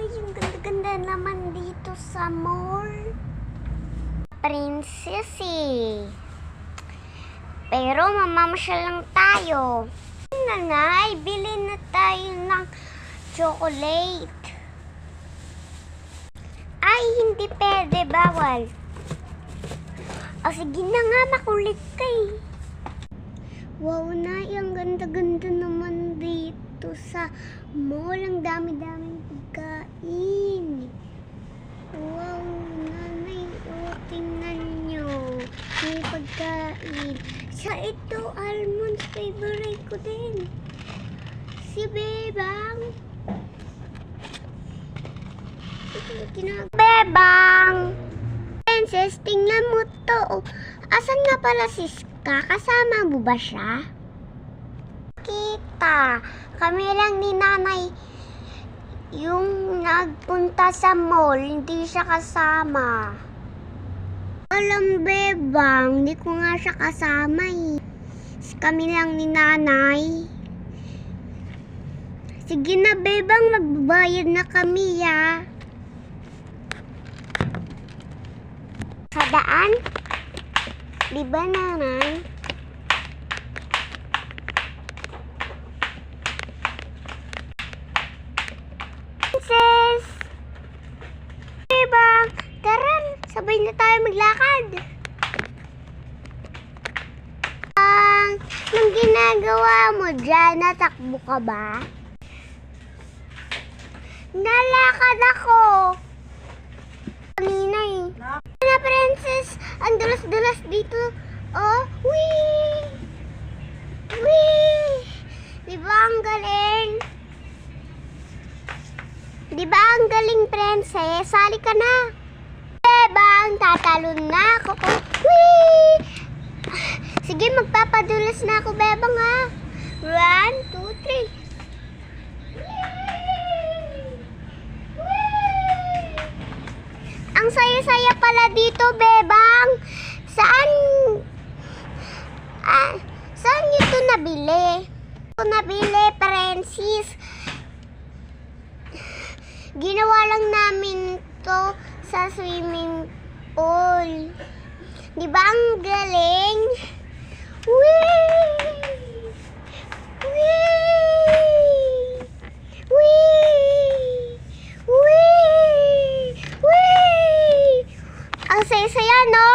Ang ganda-ganda naman dito sa mall. Princessy. Pero mamamasyal lang tayo. Nanay, bilhin na tayo ng chocolate. Ay, hindi pwede. Bawal. O sige na nga, makulit ka eh. Wow, Nay, ang ganda-ganda naman dito sa mall. Ang dami-daming pagkain. Wow, Nanay, tingnan nyo. May pagkain. Sa ito, almonds, favorite ko din. Si Bebang. Bebang! Princess, tingnan mo to. Asan nga pala si Ska? Kasama mo ba siya? Kita. Kami lang ni Nanay yung nagpunta sa mall. Hindi siya kasama. Alam, Bebang, hindi ko nga siya kasama eh. Kami lang ni Nanay. Sige na, Bebang, magbabayad na kami ya. Sa daan? Di ba, Nanay? Princess! Bebang, tara, sabay na tayo maglakad. Anong ginagawa mo dyan? Natakbo ka ba? Nalakad ako. Kanina eh. Na, Princess, ang dulas-dulas dito. Oh, wee! Wee! Diba ang galing? Diba ang galing, Princess? Sali ka na. Bebang, tatalon na ako. Wee! Sige, magpapadulas na ako, Bebang, ha? 1, 2, 3. Ang saya-saya pala dito, Bebang. Saan nyo ito nabili? Ito nabili, Princess. Ginawa lang namin to sa swimming pool. Di ba ang galing? Whee! Whee! Whee! Whee! Whee! Ang saya-saya, no?